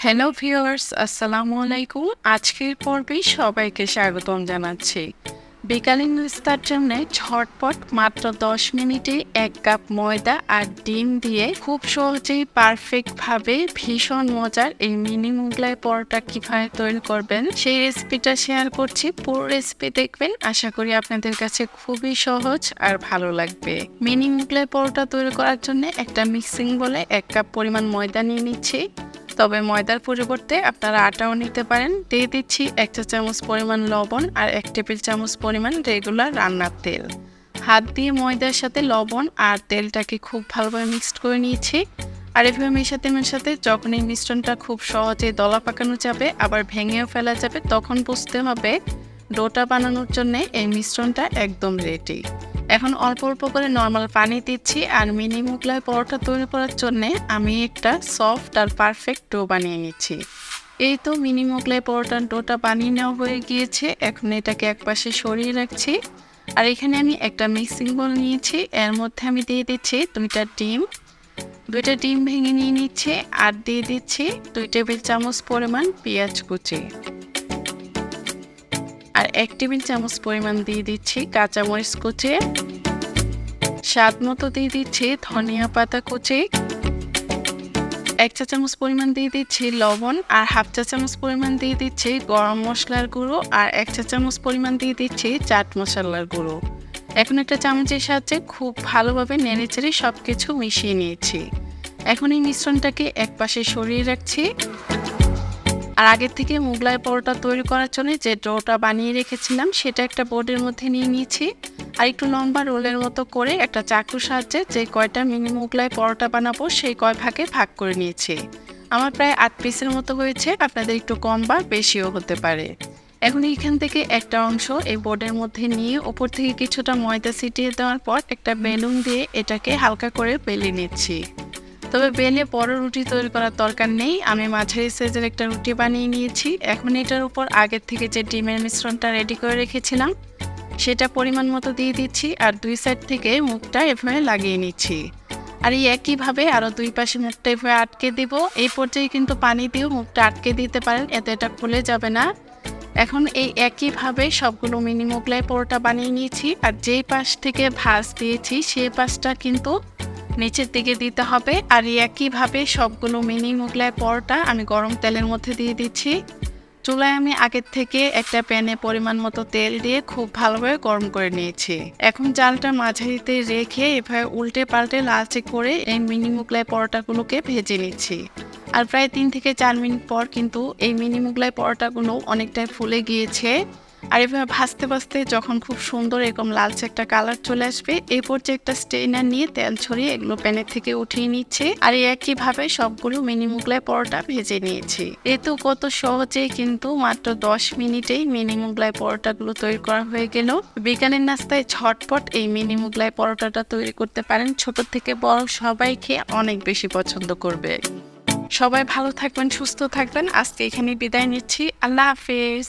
Hello viewers, আসসালামু আলাইকুম। আজকের পর্বে সবাইকে স্বাগতম জানাচ্ছি। বিকালীন নাস্তার জন্য ঝটপট মাত্র 10 মিনিটে 1 কাপ ময়দা আর ডিম দিয়ে খুব সহজেই পারফেক্টভাবে ভীষণ মজার এই মিনি মোগলাই পরোটা কিভাবে তৈরি করবেন সেই রেসিপিটা শেয়ার করছি। পুরো রেসিপি দেখবেন, আশা করি আপনাদের কাছে খুবই সহজ আর ভালো লাগবে। মিনি মোগলাই পরোটা তৈরি করার জন্য একটা মিক্সিং বলে 1 কাপ পরিমাণ ময়দা নিয়ে নিচ্ছি। তবে ময়দার পরিবর্তে আপনারা আটাও নিতে পারেন। দিয়ে দিচ্ছি 1 চা চামচ পরিমাণ লবণ আর 1 টেবিল চামচ পরিমাণ রেগুলার রান্নার তেল। হাত দিয়ে ময়দার সাথে লবণ আর তেলটাকে খুব ভালোভাবে মিক্সড করে নিয়েছি। আর এভাবে মেশাতে যখন এই মিশ্রণটা খুব সহজে দলা পাকানো যাবে, আবার ভেঙেও ফেলা যাবে, তখন বুঝতে হবে ডোটা বানানোর জন্য এই মিশ্রণটা একদম রেডি। এখন অল্প অল্প করে নর্মাল পানি দিচ্ছি আর মিনি মোগলাই পরোটা তৈরি করার জন্য আমি একটা সফট আর পারফেক্ট ডো বানিয়ে নিচ্ছি। এই তো মিনি মোগলাই পরোটার ডোটা বানিয়ে নেওয়া হয়ে গিয়েছে। এখন এটাকে একপাশে সরিয়ে রাখছি। আর এখানে আমি একটা মিক্সিং বোল নিয়েছি, এর মধ্যে আমি দিয়ে দিচ্ছি দুইটা ডিম ভেঙে নিয়ে নিচ্ছে আর দিয়ে দিচ্ছি 2 টেবিল চামচ পরিমাণ পেঁয়াজ কুচি আর 1 টেবিল চামচ পরিমাণ দিয়ে দিচ্ছি কাঁচামরিচ কুচি, স্বাদ মতো দিয়ে দিচ্ছি ধনিয়া পাতা কুচি, 1 চা চামচ পরিমাণ দিয়ে দিচ্ছি লবণ আর 1/2 চা চামচ পরিমাণ দিয়ে দিচ্ছি গরম মশলার গুঁড়ো আর 1 চা চামচ পরিমাণ দিয়ে দিচ্ছি চাট মশলার গুঁড়ো। এখন একটা চামচের সাহায্যে খুব ভালোভাবে নেড়েচেড়ে সবকিছু মিশিয়ে নিয়েছি। এখন এই মিশ্রণটাকে একপাশে সরিয়ে রাখছি। আর আগের থেকে মোগলাই পরোটা তৈরি করার জন্য যে ডোটা বানিয়ে রেখেছিলাম সেটা একটা বোর্ডের মধ্যে নিয়ে নিয়েছি। আর একটু লম্বা রোলের মতো করে একটা চাকুর সাহায্যে যে কয়টা মিনি মোগলাই পরোটা বানাবো সেই কয় ভাগে ভাগ করে নিয়েছি। আমার প্রায় 8 পিসের মতো হয়েছে, আপনাদের একটু কম বা বেশিও হতে পারে। এখন এইখান থেকে একটা অংশ এই বোর্ডের মধ্যে নিয়ে ওপর থেকে কিছুটা ময়দা ছিটিয়ে দেওয়ার পর একটা বেলুন দিয়ে এটাকে হালকা করে বেলে নিচ্ছি। তবে বেলে বড় রুটি তৈরি করার দরকার নেই, আমি মাঝারি সাইজের একটা রুটি বানিয়ে নিয়েছি। এখন এটার উপর আগের থেকে যে ডিমের মিশ্রণটা রেডি করে রেখেছিলাম সেটা পরিমাণ মতো দিয়ে দিচ্ছি আর 2 সাইড থেকে মুখটা এভাবে লাগিয়ে নিচ্ছি। আর এই একইভাবে আরও 2 পাশে মুখটা এভাবে আটকে দিব। এই পর্যায়ে কিন্তু পানি দিয়েও মুখটা আটকে দিতে পারেন, এতে এটা খুলে যাবে না। এখন এই একইভাবে সবগুলো মিনি মোগলাই পরোটা বানিয়ে নিয়েছি আর যেই পাশ থেকে ভাঁজ দিয়েছি সেই পাশটা কিন্তু নিচের দিকে দিতে হবে। আর একইভাবে সবগুলো মিনি মোগলাই পরোটা আমি গরম তেলের মধ্যে দিয়ে দিচ্ছি। চুলায় আমি আগের থেকে একটা প্যানে পরিমাণ মতো তেল দিয়ে খুব ভালোভাবে গরম করে নিয়েছি। এখন জালটা মাঝারিতে রেখে এভাবে উল্টে পাল্টে লালচে করে এই মিনি মোগলাই পরোটাগুলোকে ভেজে নিচ্ছি। আর প্রায় 3 থেকে 4 মিনিট পর কিন্তু এই মিনি মোগলাই পরোটাগুলো অনেকটাই ফুলে গিয়েছে। আর এভাবে ভাজতে ভাজতে যখন খুব সুন্দর এরকম লালচে একটা কালার চলে আসবে, এই পর্যায়ে একটা স্ট্রেনার নিয়ে তেল ছড়িয়ে এগুলো প্যানের থেকে উঠিয়ে নিচ্ছে। আর একইভাবে সবগুলো মিনি মোগলাই পরোটা ভেজে নিয়েছি। এ তো কত সহজেই কিন্তু মাত্র 10 মিনিটেই মিনি মোগলাই পরোটাগুলো তৈরি করা হয়ে গেল। বিকালের নাস্তায় ঝটপট এই মিনি মোগলাই পরোটাটা তৈরি করতে পারেন, ছোট থেকে বড় সবাই খেয়ে অনেক বেশি পছন্দ করবে। সবাই ভালো থাকবেন, সুস্থ থাকবেন। আজকে এখানে বিদায় নিচ্ছি। আল্লাহ হাফেজ।